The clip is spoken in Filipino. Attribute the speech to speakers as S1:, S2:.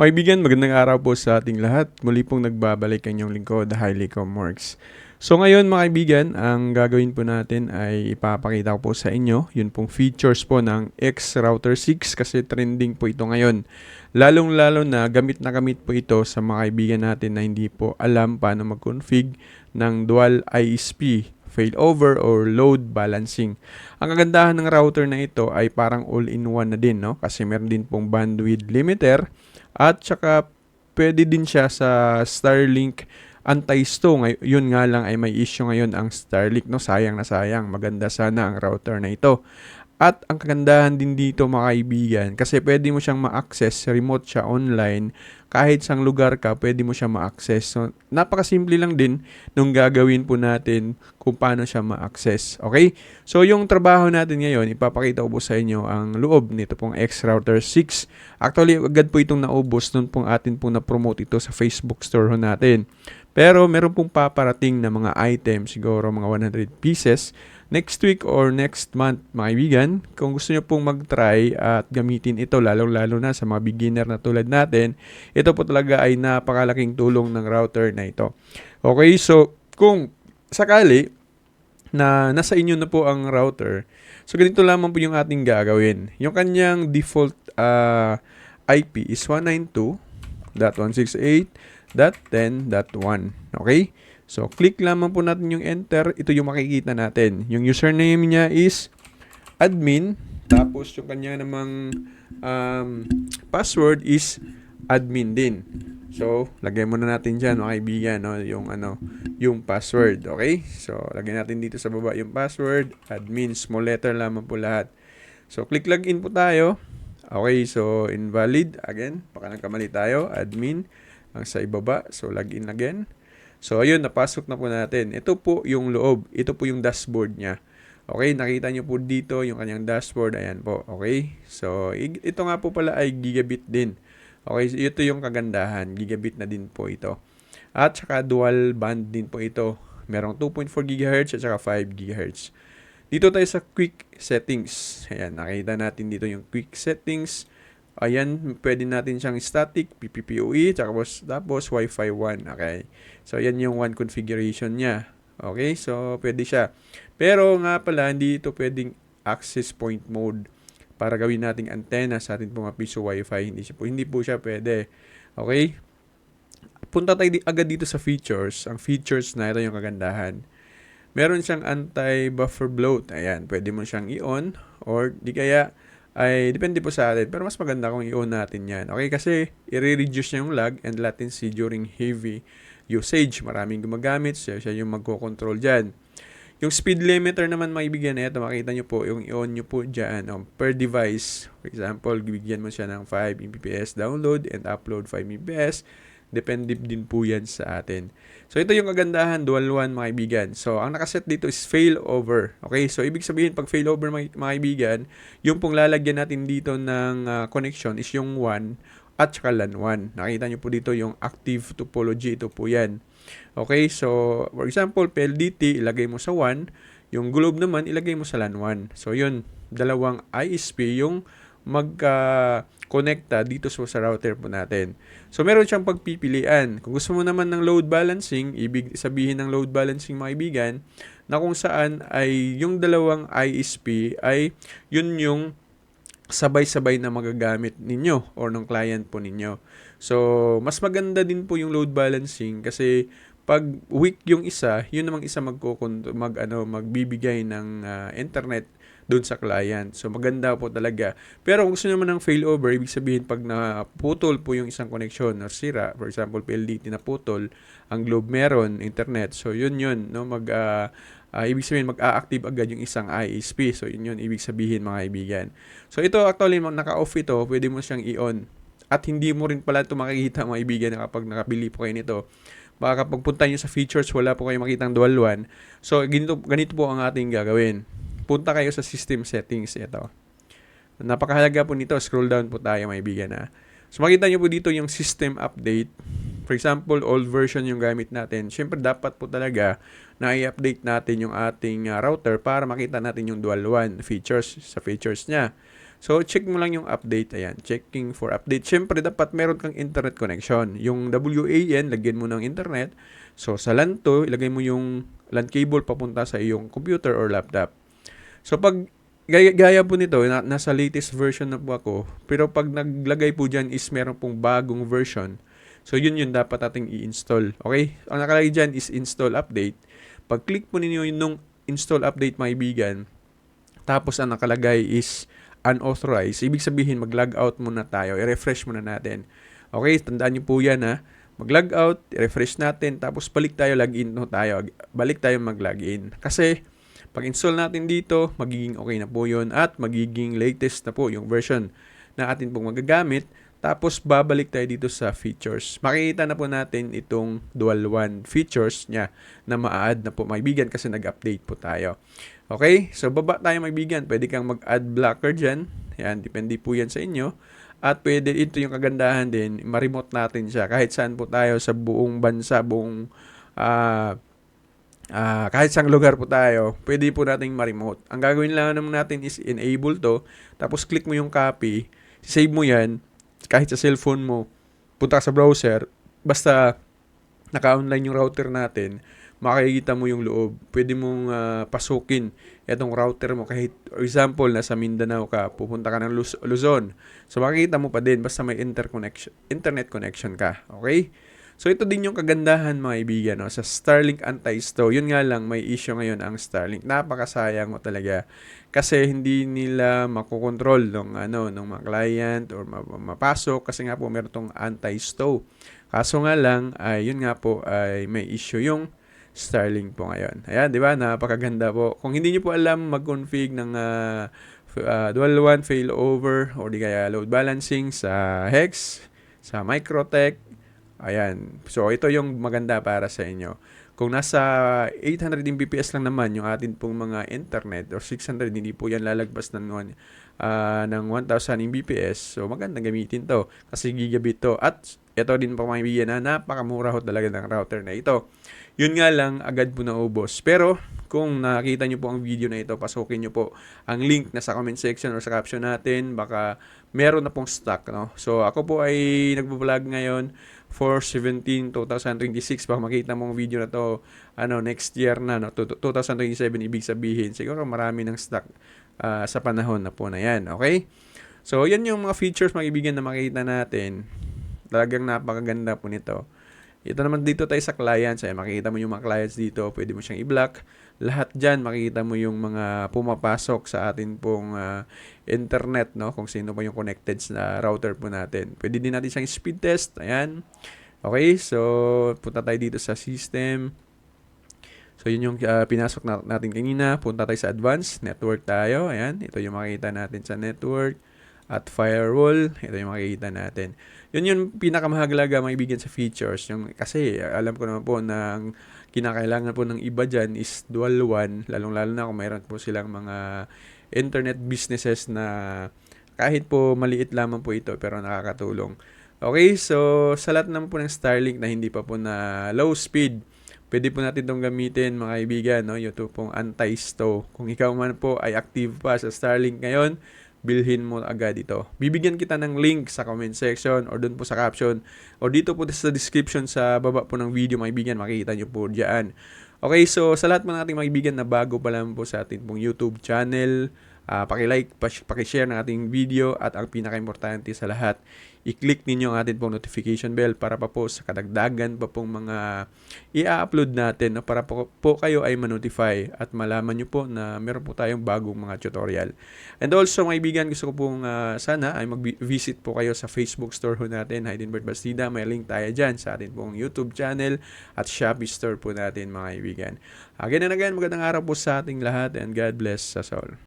S1: Kaibigan, magandang araw po sa ating lahat. Muli pong nagbabalik ang inyong lingkod, Highly Comworks. So ngayon mga kaibigan, ang gagawin po natin ay ipapakita ko po sa inyo yun pong features po ng X Router 6 kasi trending po ito ngayon. Lalong-lalo na gamit po ito sa mga kaibigan natin na hindi po alam paano mag-config ng dual ISP, failover or load balancing. Ang kagandahan ng router na ito ay parang all-in-one na din, no? Kasi meron din pong bandwidth limiter at saka pwede din siya sa Starlink anti-stow. Yun nga lang ay may issue ngayon ang Starlink, no? Sayang na sayang. Maganda sana ang router na ito. At ang kagandahan din dito mga kaibigan, kasi pwede mo siyang ma-access, remote siya online, kahit sang lugar ka, pwede mo siya ma-access. So, napakasimple lang din nung gagawin po natin kung paano siya ma-access. Okay? So, yung trabaho natin ngayon, ipapakita ko po sa inyo ang loob nito pong X Router 6. Actually, agad po itong naubos nung pong atin pong na-promote ito sa Facebook store natin. Pero meron pong paparating na mga items, siguro mga 100 pieces, next week or next month mga kaibigan. Kung gusto nyo pong mag-try at gamitin ito, lalo-lalo na sa mga beginner na tulad natin, ito po talaga ay napakalaking tulong ng router na ito. Okay, so kung sakali na nasa inyo na po ang router, so ganito lamang po yung ating gagawin. Yung kanyang default IP is 192.168.10.1. Okay? So, click lamang po natin yung enter. Ito yung makikita natin. Yung username niya is admin. Tapos, yung kanya namang password is admin din. So, lagay muna natin dyan, mga kaibigan, no? Yung password. Okay? So, lagay natin dito sa baba yung password. Admin, small letter lamang po lahat. So, click login po tayo. Okay, so invalid. Again, baka nagkamali tayo. Admin. Ang sa ibaba. So, login again. So, ayun, napasok na po natin. Ito po yung loob. Ito po yung dashboard niya. Okay, nakita nyo po dito yung kanyang dashboard. Ayan po. Okay, so ito nga po pala ay gigabit din. Okay, so ito yung kagandahan. Gigabit na din po ito. At saka dual band din po ito. Merong 2.4 GHz at saka 5 GHz. Dito tayo sa quick settings. Ayan, nakita natin dito yung quick settings. Ayan, pwede natin siyang static, PPPoE, tapos Wi-Fi 1. Okay. So, yan yung one configuration niya. Okay, so pwede siya. Pero nga pala, hindi ito pwedeng access point mode para gawin nating antenna sa ating mga piso Wi-Fi. Hindi po siya pwede. Okay? Punta tayo agad dito sa features. Ang features na ito yung kagandahan. Meron siyang anti-buffer bloat. Ayan, pwede mo siyang i-on or di kaya ay depende po sa atin. Pero mas maganda kung i-on natin yan. Okay, kasi i-reduce niya yung lag and latency during heavy usage. Maraming gumagamit. Siya yung magko-control dyan. Yung speed limiter naman maibigan na ito. Makita nyo po yung i-on nyo po dyan. Per device. For example, bigyan mo siya ng 5 Mbps download and upload 5 Mbps. Depende din po yan sa atin. So, ito yung kagandahan, dual one mga kaibigan. So, ang nakaset dito is failover. Okay, so ibig sabihin, pag failover mga kaibigan, yung pong lalagyan natin dito ng connection is yung 1 at saka LAN 1. Nakita nyo po dito yung active topology. Ito po yan. Okay, so, for example, PLDT, ilagay mo sa 1. Yung globe naman, ilagay mo sa LAN 1. So, yun, dalawang ISP yung magka-connecta dito sa router po natin. So, meron siyang pagpipilian. Kung gusto mo naman ng load balancing, ibig sabihin ng load balancing mga kaibigan, na kung saan ay yung dalawang ISP ay yun yung sabay-sabay na magagamit ninyo or ng client po ninyo. So, mas maganda din po yung load balancing kasi pag weak yung isa, yun namang isa magbibigay ng internet doon sa client. So, maganda po talaga. Pero kung gusto naman ng failover, ibig sabihin pag naputol po yung isang connection or sira, for example, PLDT na putol, ang globe meron, internet. So, yun, no? Ibig sabihin, mag-a-active agad yung isang ISP. So, yun, ibig sabihin mga kaibigan. So, ito actually, naka-off ito, pwede mo siyang i-on. At hindi mo rin pala ito makikita mga kaibigan na kapag nakabili po kayo nito. Baka kapag punta nyo sa features, wala po kayo makitang dual one. So, ganito po ang ating gagawin. Punta kayo sa system settings. Ito. Napakahalaga po nito. Scroll down po tayo, mga kaibigan. So, makita nyo po dito yung system update. For example, old version yung gamit natin. Siyempre, dapat po talaga na i-update natin yung ating router para makita natin yung dual one features sa features niya. So, check mo lang yung update. Ayan, checking for update. Siyempre, dapat meron kang internet connection. Yung WAN, lagyan mo ng internet. So, sa LAN to, ilagay mo yung LAN cable papunta sa iyong computer or laptop. So, pag gaya po nito, nasa latest version na po ako. Pero pag naglagay po dyan is meron pong bagong version. So, yun dapat nating i-install. Okay? Ang nakalagay dyan is install update. Pag click po ninyo yung install update, mga kaibigan, tapos ang nakalagay is unauthorized, ibig sabihin mag-log out muna tayo, i-refresh muna natin. Okay, tandaan niyo po yan ha. Mag-log out, i-refresh natin, tapos balik tayo, login no tayo. Balik tayo mag-login. Kasi pag install natin dito, magiging okay na po yun at magiging latest na po yung version na atin pong magagamit. Tapos, babalik tayo dito sa features. Makikita na po natin itong dual one features niya na ma-add na po, maibigan, kasi nag-update po tayo. Okay? So, baba tayo, maibigan. Pwede kang mag-add blocker dyan. Yan, depende po yan sa inyo. At pwede, ito yung kagandahan din, ma-remote natin siya. Kahit saan po tayo sa buong bansa, kahit saan lugar po tayo, pwede po nating ma-remote. Ang gagawin lang naman natin is enable to. Tapos, click mo yung copy. Save mo yan. Kahit sa cellphone mo, punta ka sa browser, basta naka-online yung router natin, makikita mo yung loob. Pwede mong pasukin itong router mo. Kahit, for example, nasa Mindanao ka, pupunta ka ng Luzon. So, makikita mo pa din, basta may internet connection ka. Okay? So, ito din yung kagandahan, mga kaibigan, no? Sa Starlink Anti-Stow. Yun nga lang, may issue ngayon ang Starlink. Napakasayang mo talaga. Kasi hindi nila makokontrol ng mga client or mapasok. Kasi nga po, meron tong anti-stow. Kaso nga lang, yun nga po, ay may issue yung Starlink po ngayon. Ayan, di ba? Napakaganda po. Kung hindi nyo po alam mag-config ng dual one failover or di kaya load balancing sa Hex, sa Microtech, ayan. So, ito yung maganda para sa inyo. Kung nasa 800 Mbps lang naman yung atin pong mga internet or 600, hindi po yan lalagpas ng 1,000 Mbps. So, maganda gamitin to kasi gigabit to. At ito din po, mga kaibigan, na napakamura ho talaga ng router na ito. Yun nga lang, agad po naubos. Pero, kung nakita nyo po ang video na ito, pasukin nyo po ang link na sa comment section or sa caption natin. Baka meron na pong stock, no? So, ako po ay nagbo-vlog ngayon for 17/2026. Baka makita mo ang video na to next year na, no? 2027, ibig sabihin siguro marami ng stock sa panahon na po na yan. Okay? So, yan yung mga features, mga kaibigan, na makita natin. Talagang napakaganda po nito. Ito naman dito tayo sa clients. Ay, makikita mo yung mga clients dito. Pwede mo siyang i-block. Lahat dyan, makikita mo yung mga pumapasok sa atin pong internet, no? Kung sino pa yung connected sa router po natin. Pwede din natin siyang speed test. Ayan. Okay, so punta tayo dito sa system. So, yun yung pinasok natin kanina. Punta tayo sa advanced. Network tayo. Ayan. Ito yung makikita natin sa network. At firewall. Ito yung makikita natin. Yun yung pinakamahalaga, mga kaibigan, sa features. Kasi alam ko naman po na ang kinakailangan po ng iba dyan is dual one. Lalong-lalo na kung mayroon po silang mga internet businesses na kahit po maliit lamang po ito pero nakakatulong. Okay, so sa lahat naman po ng Starlink na hindi pa po na low speed, pwede po natin itong gamitin, mga kaibigan, no? Yung pong anti-stow. Kung ikaw man po ay active pa sa Starlink ngayon, bilhin mo agad ito. Bibigyan kita ng link sa comment section or doon po sa caption o dito po sa description sa baba po ng video, mga kaibigan, makikita nyo po dyan. Okay, so sa lahat mga ating mga kaibigan na bago pa lang po sa ating pong YouTube channel, paki-like, paki-share ng ating video at ang pinaka-importante sa lahat, i-click ninyo ang ating pong notification bell para pa po sa kadagdagan pa pong mga i-upload natin, no, para po kayo ay ma-notify at malaman nyo po na meron po tayong bagong mga tutorial. And also, mga kaibigan, gusto ko pong sana ay mag-visit po kayo sa Facebook store ho natin, Heidenberg Bastida. May link tayo dyan sa ating pong YouTube channel at Shopee store po natin, mga kaibigan. Again and again, magandang araw po sa ating lahat and God bless us all.